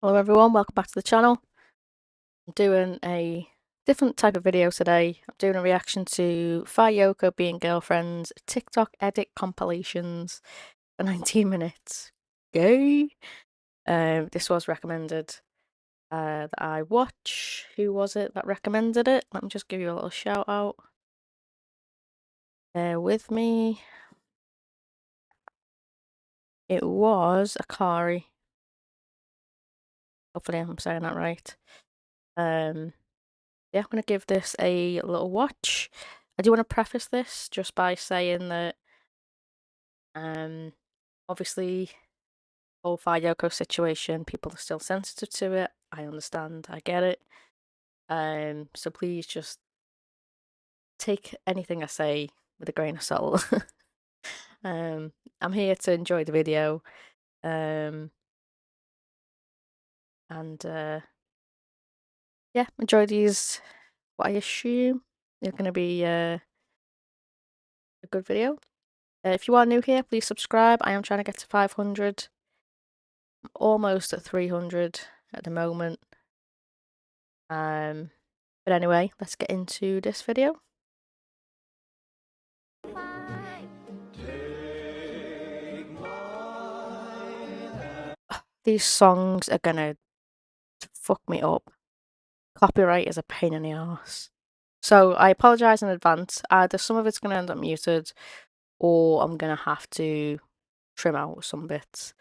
Hello everyone, welcome back to the channel. I'm doing a different type of video today. I'm doing a reaction to FayeYoko being girlfriends, TikTok edit compilations for 19 minutes. Gay! This was recommended that I watch. Who was it that recommended it? Let me just give you a little shout out. Bear with me. It was Akari. Hopefully I'm saying that right. Yeah, I'm going to give this a little watch. I do want to preface this just by saying that obviously whole FayeYoko situation, people are still sensitive to it. I understand, I get it. So please just take anything I say with a grain of salt. I'm here to enjoy the video. And yeah, enjoy these, what I assume are going to be a good video. If you are new here, please subscribe. I am trying to get to 500. I'm almost at 300 at the moment. But anyway, let's get into this video. These songs are gonna fuck me up. Copyright is a pain in the arse. So I apologise in advance. Either some of it's gonna end up muted, or I'm gonna have to trim out some bits.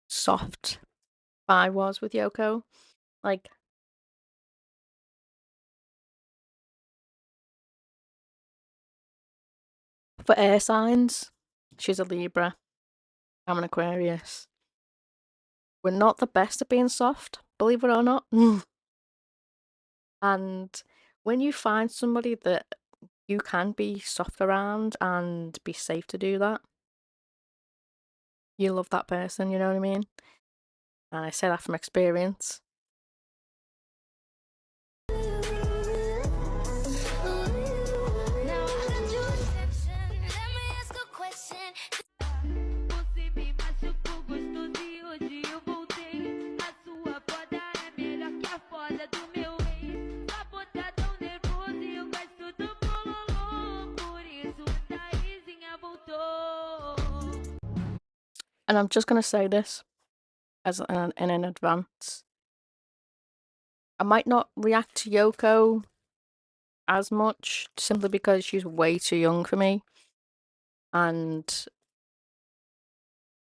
Soft I was with Yoko. Like, for air signs, she's a Libra. I'm an Aquarius. We're not the best at being soft, believe it or not. And when you find somebody that you can be soft around and be safe to do that, you love that person, you know what I mean? And I say that from experience. And I'm just going to say this as in advance. I might not react to Yoko as much simply because she's way too young for me. And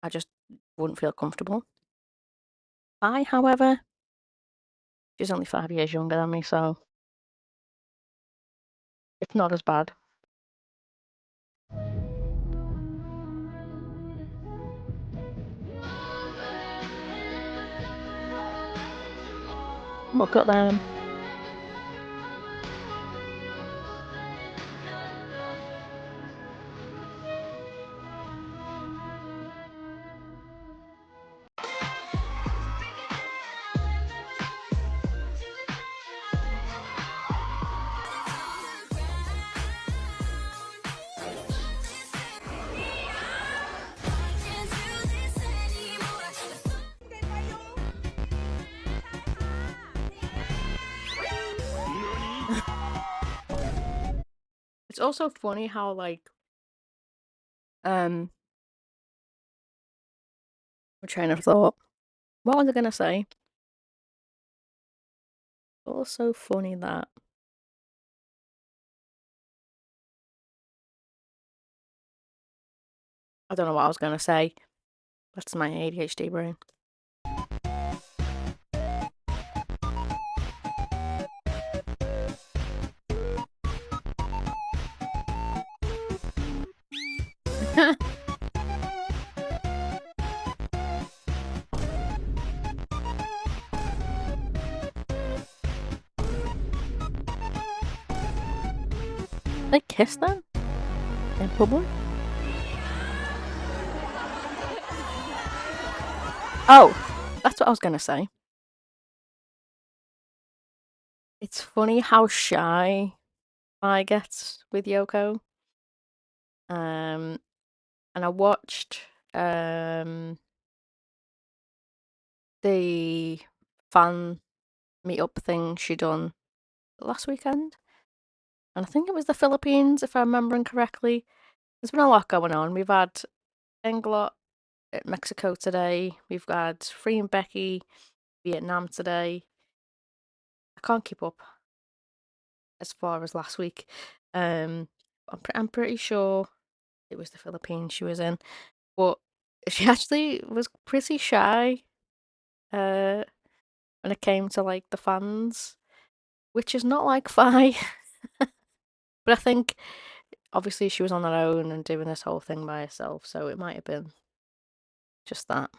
I just wouldn't feel comfortable. However, she's only 5 years younger than me, so it's not as bad. Look at them. It's also funny how, like, my train of thought. What was I gonna say? Also funny that I don't know what I was gonna say. That's my ADHD brain. kiss then? In public? Oh, that's what I was gonna say. It's funny how shy I gets with Yoko. And I watched the fan meetup thing she done last weekend. And I think it was the Philippines, if I'm remembering correctly. There's been a lot going on. We've had Englot at Mexico today. We've had Free and Becky Vietnam today. I can't keep up as far as last week. I'm pretty sure it was the Philippines she was in, but she actually was pretty shy when it came to like the fans, which is not like Faye. But I think obviously she was on her own and doing this whole thing by herself, so it might have been just that.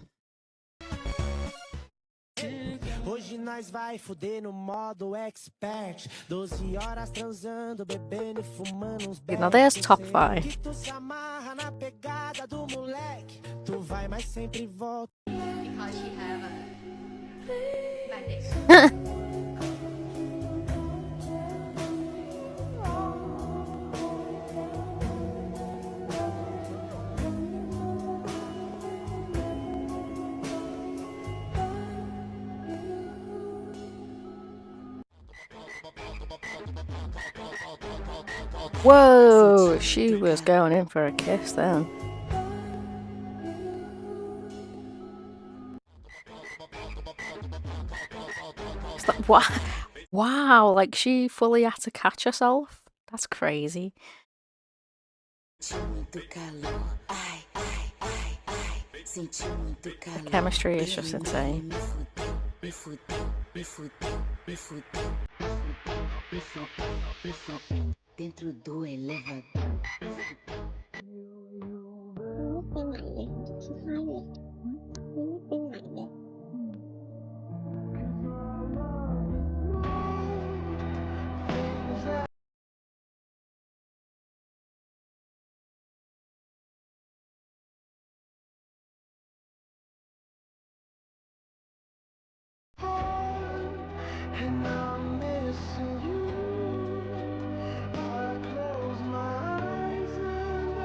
Hoje nós vai fuder no modo expert. 12 horas transando, bebendo e fumando uns Now there's top Faye. que tu se amarra na pegada do moleque. Tu vai, mas sempre volta. Because she have a bad day. Whoa, she was going in for a kiss then. It's like, what? Wow, like she fully had to catch herself. That's crazy. The chemistry is just insane. Dentro do elevador.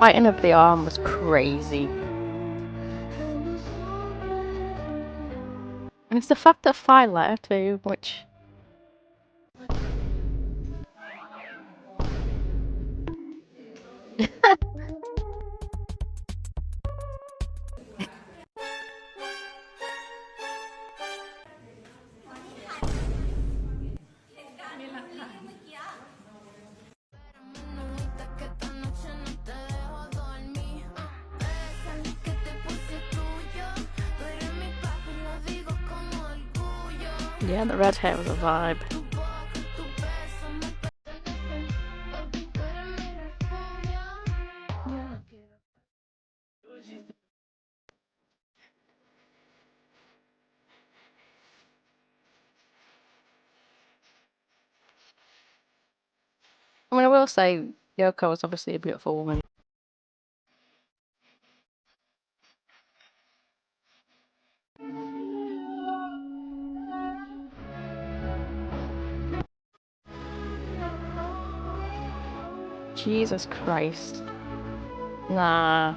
Biting of the arm was crazy. And it's the fact that Faye let her too, which... Yeah, the red hair was a vibe. I mean, I will say, Yoko is obviously a beautiful woman. Jesus Christ. Nah.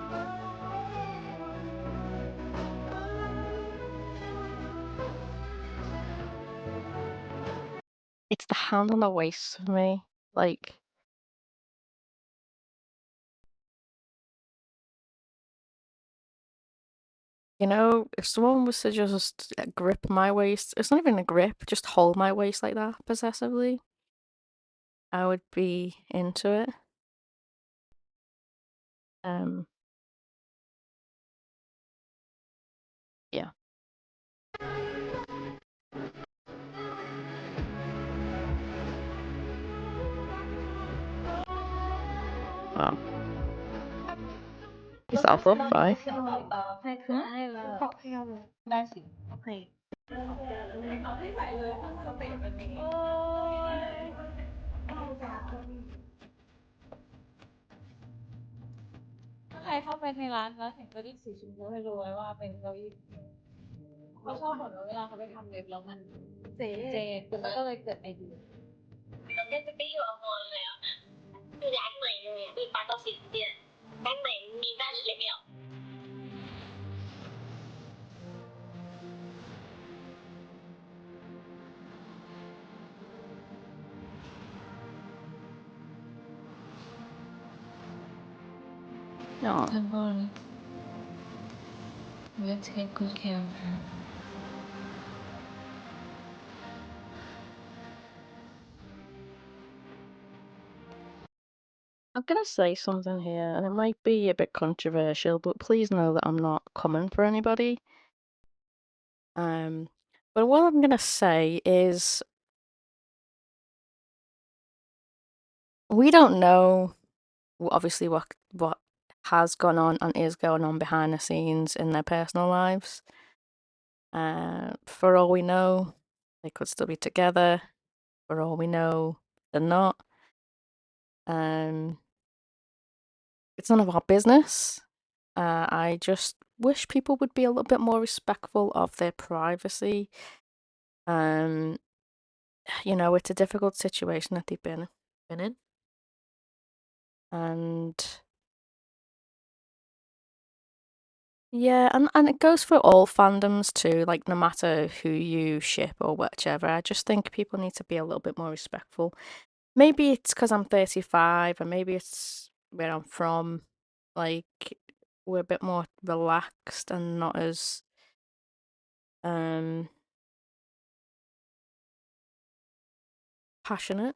It's the hand on the waist for me. Like... You know, if someone was to just grip my waist, it's not even a grip, just hold my waist like that possessively, I would be into it. Yeah. Yourself up, bye. เข้าไปในร้านแล้วเห็นเก้าอี้สีชมพูให้รู้ไว้ว่าเป็นเก้าอี้เขาชอบบอกว่าเวลาเขาไปทำเล็บแล้วมันเจคือมันก็เลยเกิดไอเดียOh. Don't worry we'll take good care of her I'm gonna say something here, and it might be a bit controversial, but please know that I'm not coming for anybody. But what I'm gonna say is we don't know obviously what has gone on and is going on behind the scenes in their personal lives. For all we know, they could still be together. For all we know, they're not. It's none of our business. I just wish people would be a little bit more respectful of their privacy. It's a difficult situation that they've been in. And yeah, and it goes for all fandoms too, like no matter who you ship or whichever. I just think people need to be a little bit more respectful. Maybe it's because I'm 35, and maybe it's where I'm from. Like, we're a bit more relaxed and not as passionate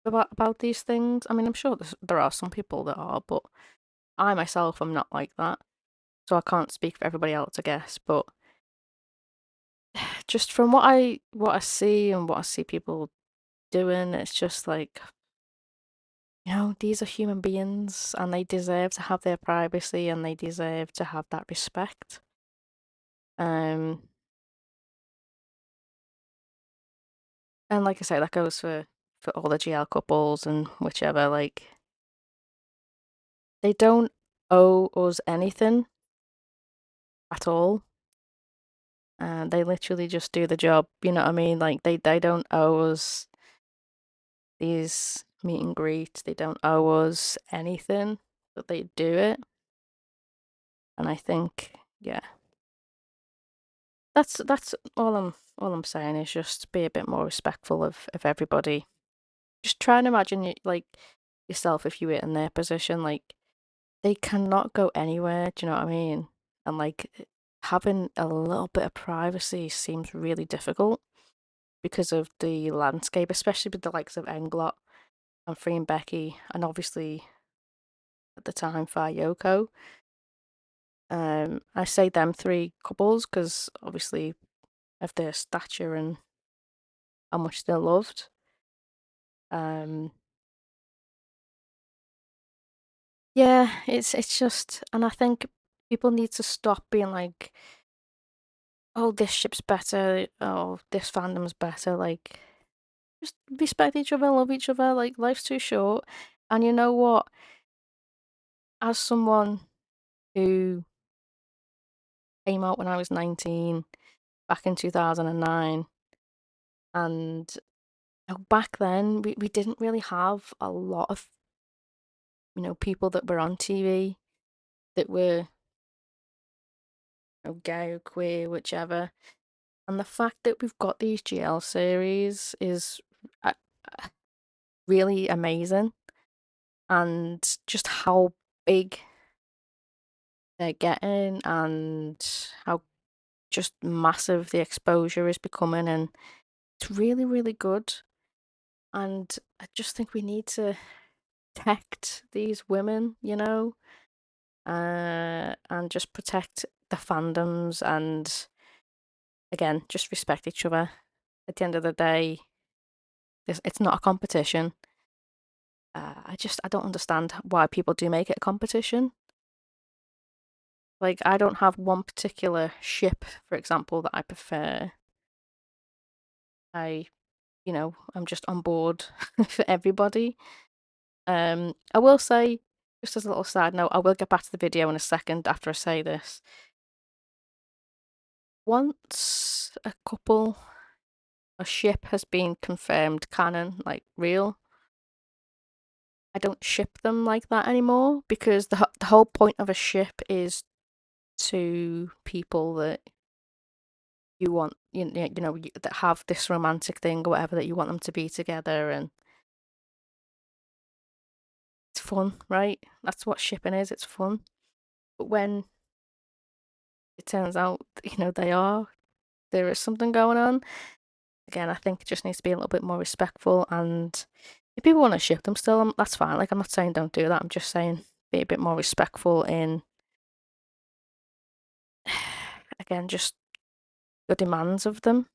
about these things. I mean, I'm sure there are some people that are, but I myself am not like that. So I can't speak for everybody else, I guess. But just from what I see and what I see people doing, it's just like, these are human beings and they deserve to have their privacy and they deserve to have that respect. And like I say, that goes for all the GL couples and whichever. Like, they don't owe us anything at all. And they literally just do the job. You know what I mean? Like, they don't owe us these meet and greets. They don't owe us anything, but they do it. And I think, yeah, that's all I'm saying is just be a bit more respectful of everybody. Just try and imagine like yourself if you were in their position. Like, they cannot go anywhere. Do you know what I mean? And like having a little bit of privacy seems really difficult because of the landscape, especially with the likes of Englot and Free and Becky, and obviously at the time FayeYoko. I say them three couples because obviously of their stature and how much they're loved. Yeah, it's just, and I think people need to stop being like, oh, this ship's better, oh, this fandom's better. Like, just respect each other, love each other. Like, life's too short. And you know what? As someone who came out when I was 19, back in 2009, and back then we didn't really have a lot of people that were on TV that were gay or queer, whichever. And the fact that we've got these GL series is uh, really amazing, and just how big they're getting and how just massive the exposure is becoming, and it's really, really good. And I just think we need to protect these women, and just protect the fandoms, and again, just respect each other. At the end of the day, it's not a competition. I don't understand why people do make it a competition. Like, I don't have one particular ship, for example, that I prefer. I'm just on board for everybody. I will say Just as a little side note, I will get back to the video in a second after I say this. Once a ship has been confirmed canon, like real, I don't ship them like that anymore because the whole point of a ship is to people that you want, that have this romantic thing or whatever that you want them to be together, and it's fun, right? That's what shipping is. It's fun. But when it turns out, there is something going on. Again, I think it just needs to be a little bit more respectful. And if people want to ship them still, that's fine. Like, I'm not saying don't do that. I'm just saying be a bit more respectful in, again, just your demands of them.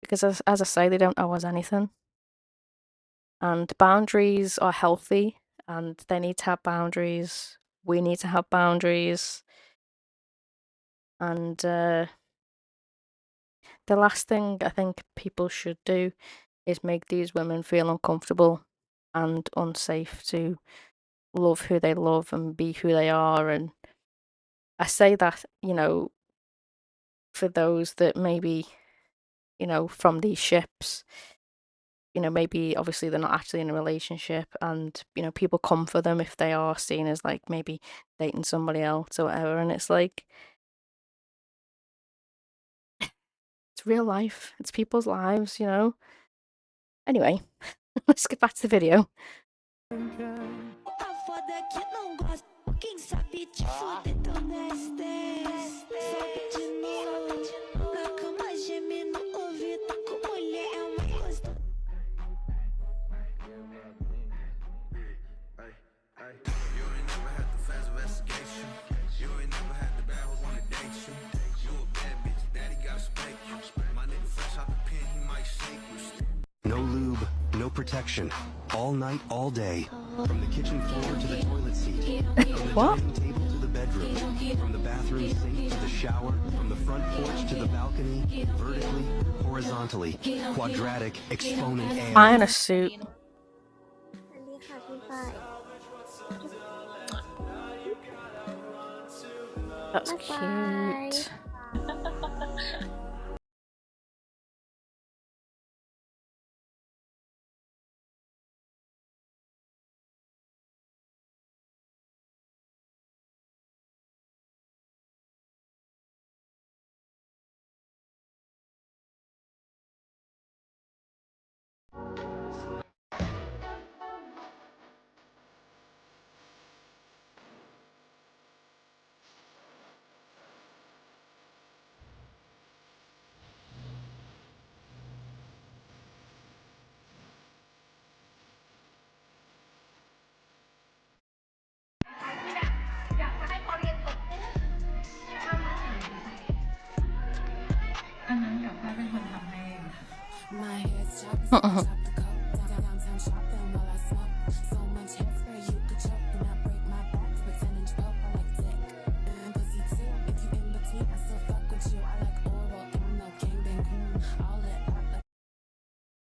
Because as I say, they don't owe us anything. And boundaries are healthy, and they need to have boundaries. We need to have boundaries. And the last thing I think people should do is make these women feel uncomfortable and unsafe to love who they love and be who they are. And I say that, for those that maybe, from these ships, maybe obviously they're not actually in a relationship, and, people come for them if they are seen as like maybe dating somebody else or whatever. And it's like, it's real life, it's people's lives. Anyway, let's get back to the video. A foda é que não gosta. Quem sabe te foder tão destes. Só pedindo na cama, geme no ouvido. Com mulher é uma gostosa. You ain't never had to fast investigation. You ain't never had the bad hoes wanna date you. You a bad bitch, daddy gotta spank you. My nigga fresh out the pen, he might shake you. No lube, no protection. All night, all day. From the kitchen floor to the toilet seat. From the What? dining table to the bedroom. From the bathroom sink to the shower. From the front porch to the balcony. Vertically, horizontally, quadratic, exponent A. Buying a suit. สวัสดีค่ะพี่ฝ้าย That's Bye-bye. cute.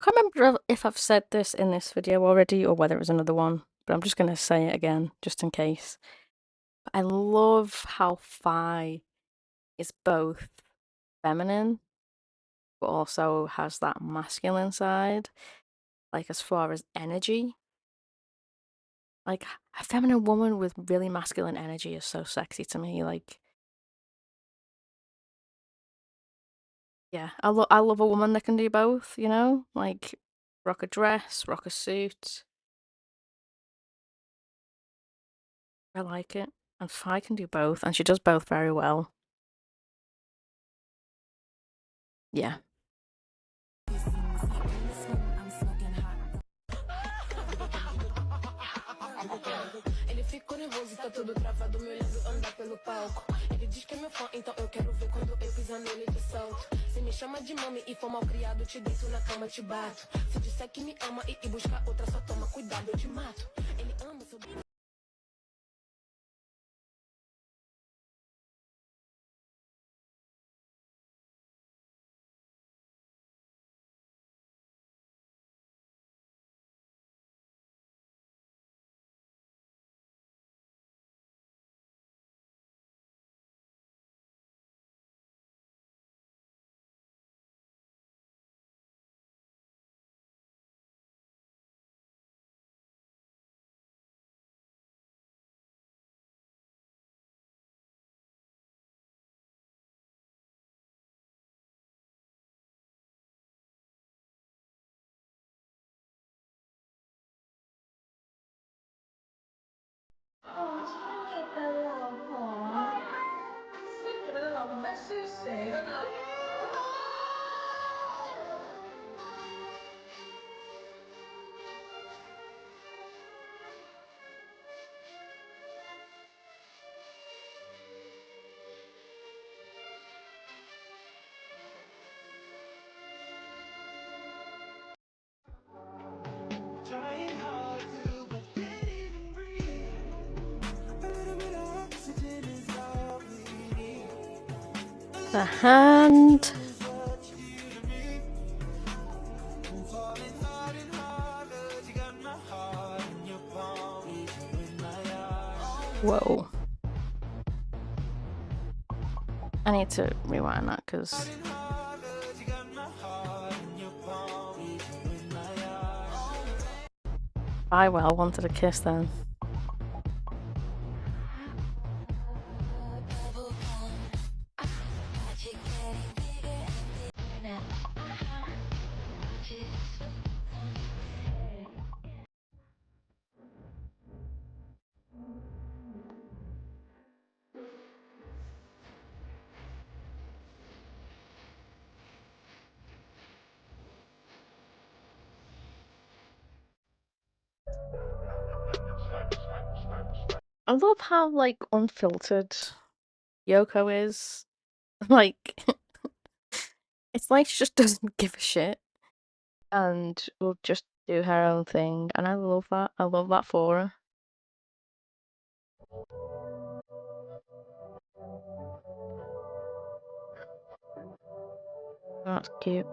Can't remember if I've said this in this video already or whether it was another one, but I'm just going to say it again just in case. I love how Faye is both feminine but also has that masculine side, like as far as energy. Like, a feminine woman with really masculine energy is so sexy to me. Like, yeah, I love a woman that can do both, like rock a dress, rock a suit. I like it. And Faye can do both, and she does both very well. Yeah. Ele ficou nervoso, tá tudo travado, me olhando andar pelo palco. Ele diz que é meu fã, então eu quero ver quando eu pisar nele de salto. Se me chama de mami e for mal criado, te deito na cama, te bato. Se disser que me ama e buscar outra, só toma cuidado, eu te mato. Ele ama seu... Trying hard to, but can't even breathe. A little bit of oxygen is all we need. The hand. I'm falling hard and harder. You got my heart in your palm, in my arms. Whoa. I need to rewind that because You got my heart in your palm, in my arms. I wanted a kiss then. I love how like unfiltered Yoko is. Like it's like she just doesn't give a shit and will just do her own thing, and I love that. I love that for her. That's cute.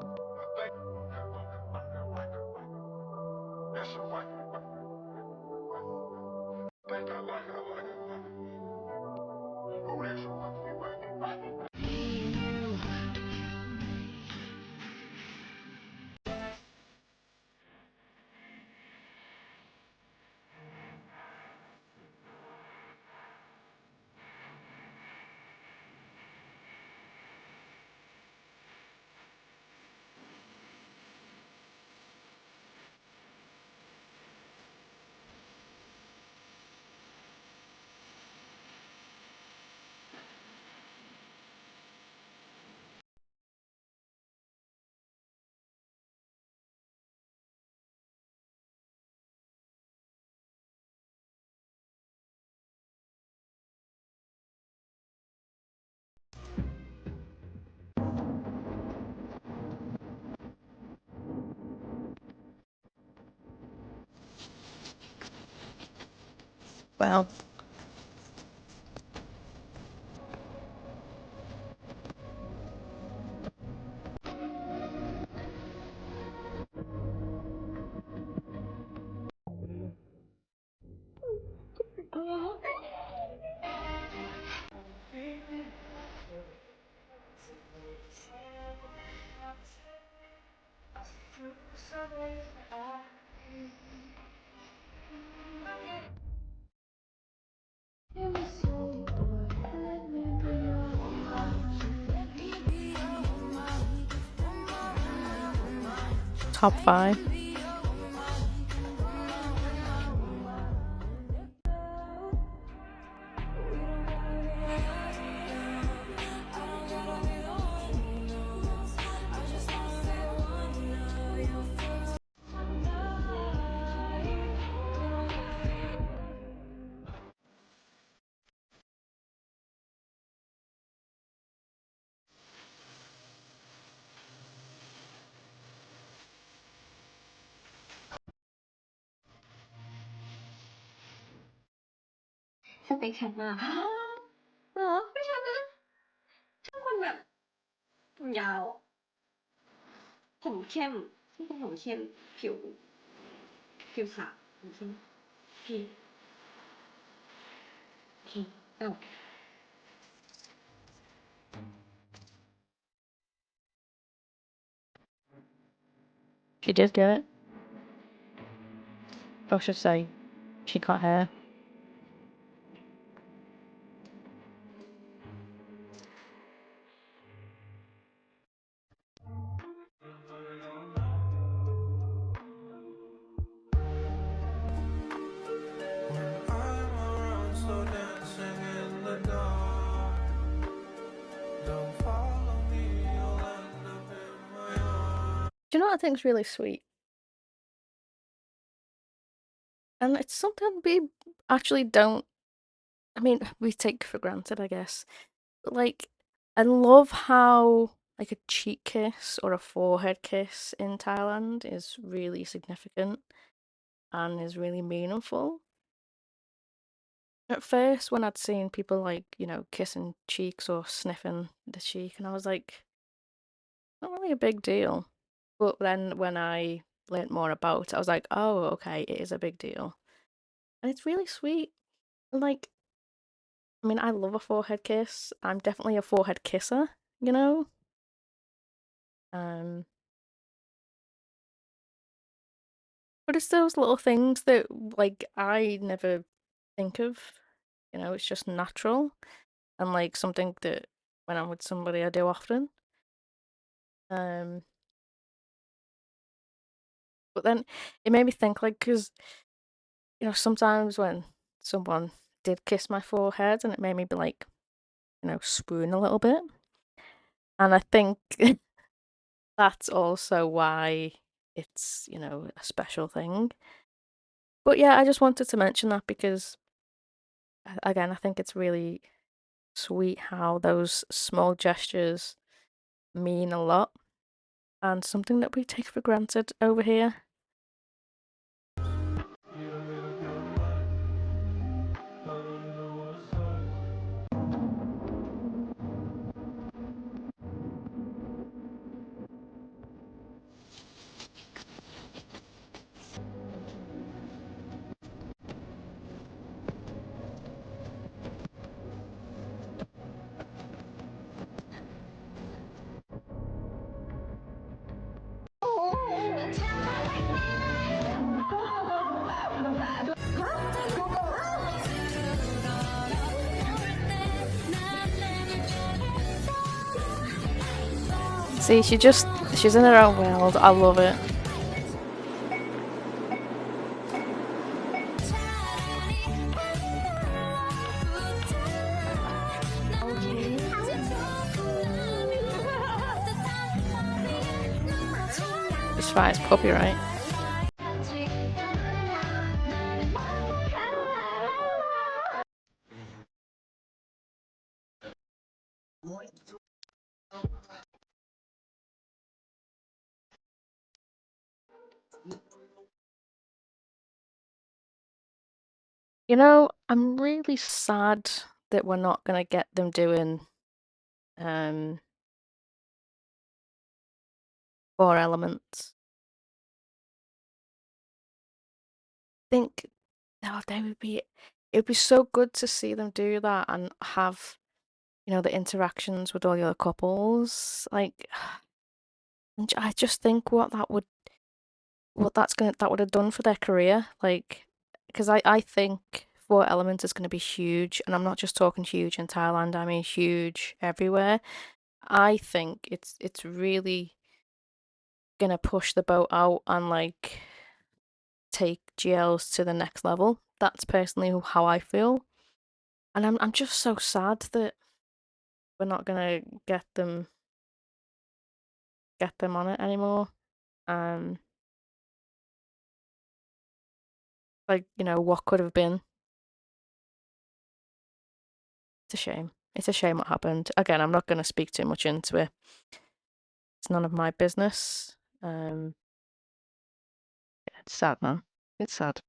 Well, top 5.สเปคฉันมากเหรอไม่ฉันนะชอบคนแบบผมยาวผมเข้มที่เป็นผมเข้มผิวขาวผมเข้มพี่เอ้า She did get it. Or I should say, she got hair. I'm around so what I think is really sweet? And it's something we actually don't, I mean, we take for granted, I guess. But like, I love how like a cheek kiss or a forehead kiss in Thailand is really significant and is really meaningful. At first, when I'd seen people like, kissing cheeks or sniffing the cheek, and I was like, not really a big deal. But then when I learnt more about it, I was like, oh, okay, it is a big deal. And it's really sweet. Like, I mean, I love a forehead kiss. I'm definitely a forehead kisser, you know? Um, but it's those little things that, like, I never think of. It's just natural and, like, something that when I'm with somebody I do often. Um, but then it made me think, like, because, sometimes when someone did kiss my forehead and it made me be like, swoon a little bit. And I think that's also why it's, a special thing. But yeah, I just wanted to mention that because, again, I think it's really sweet how those small gestures mean a lot and something that we take for granted over here. See, she's in her own world. I love it. It's fine, it's copyright. I'm really sad that we're not gonna get them doing 4 elements. I think they would be it would be so good to see them do that and have, the interactions with all the other couples. Like I just think that would have done for their career. Like, because I think 4 elements is gonna be huge, and I'm not just talking huge in Thailand, I mean huge everywhere. I think it's really gonna push the boat out and like take GLs to the next level. That's personally how I feel. And I'm just so sad that we're not gonna get them on it anymore. Um like, what could have been. It's a shame. It's a shame what happened. Again, I'm not gonna speak too much into it. It's none of my business. It's sad, man. It's sad.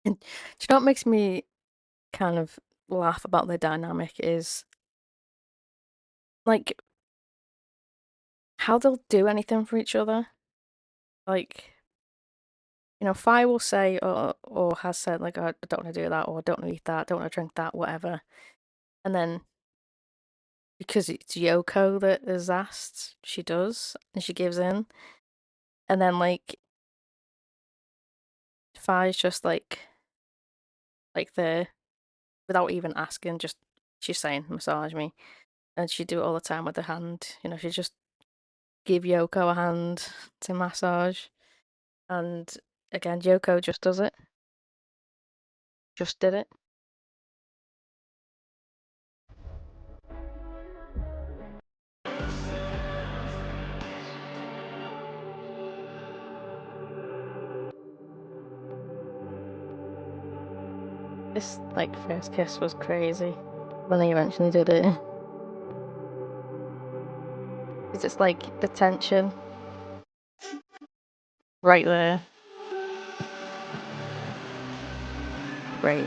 And do you know what makes me kind of laugh about the dynamic is like how they'll do anything for each other. Like, Faye will say or has said like, "Oh, I don't want to do that, or I don't want to eat that, don't want to drink that, whatever." And then because it's Yoko that is asked, she does, and she gives in. And then, like, Faye's just like there, without even asking, just she's saying, massage me. And she'd do it all the time with her hand. You know, she'd just give Yoko a hand to massage. And again, Yoko just does it. Just did it. This, like, first kiss was crazy when they eventually did it. Because it's like the tension right there. Crazy.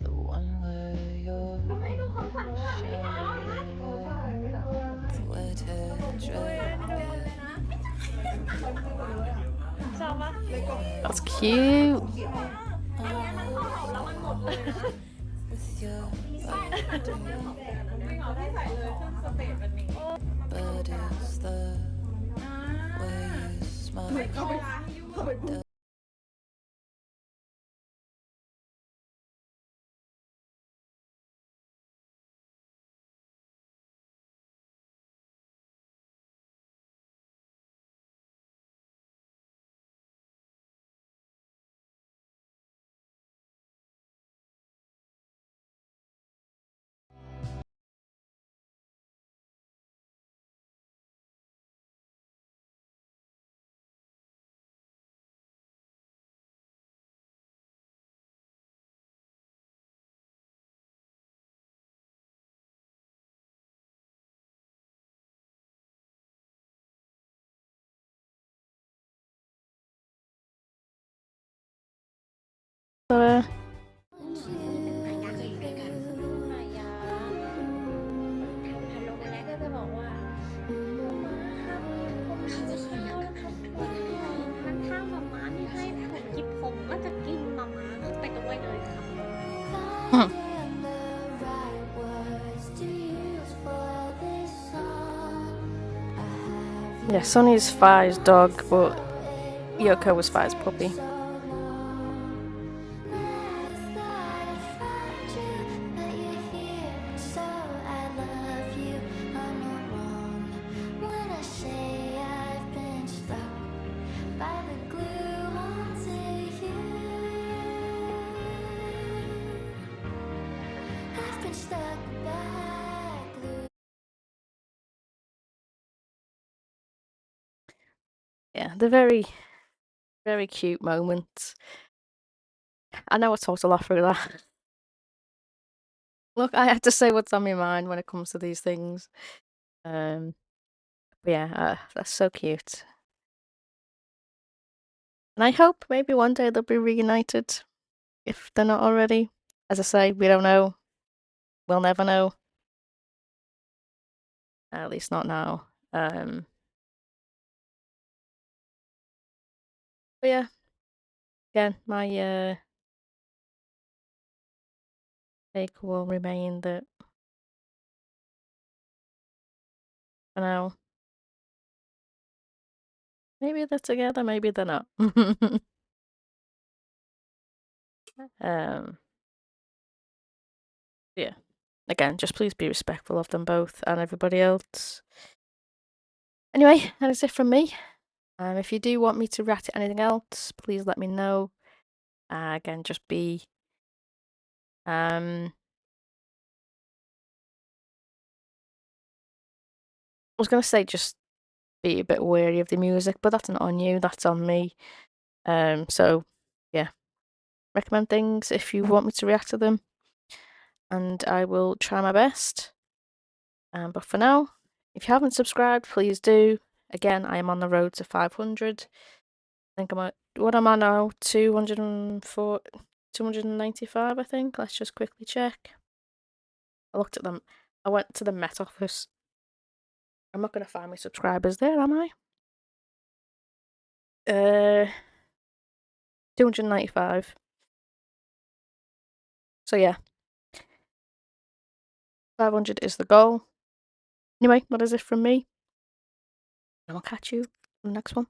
The one where you're That's cute. But it's the way you smile. Uh, ก็จะบอกว่ามาครับผมจะขยาวทำทุกอย่างถ้ามาม่าไม่ให้ผมหยิบผมก็จะกินมาม่าไปด้วยเลยครับ yeah, Sonny's Faye's dog, but Yoko was Faye's puppy. Yeah, they're very, very cute moments. I know I talked a lot through that. Look, I have to say what's on my mind when it comes to these things. But yeah, that's so cute. And I hope maybe one day they'll be reunited, if they're not already. As I say, we don't know. We'll never know. At least not now. But yeah, again, my take will remain that for now. Maybe they're together, maybe they're not. Yeah. Again, just please be respectful of them both and everybody else. Anyway, that is it from me. If you do want me to react to anything else, please let me know. Again, just be I was gonna say just be a bit wary of the music, but that's not on you, that's on me. So yeah. recommend things if you want me to react to them, and I will try my best. But for now, if you haven't subscribed, please do. Again, I am on the road to 500. I think I'm at, what am I now? 204, 295, I think. Let's just quickly check. I looked at them. I went to the Met Office. I'm not going to find my subscribers there, am I? 295. So yeah, 500 is the goal. Anyway, that is it from me. And I'll catch you in the next one.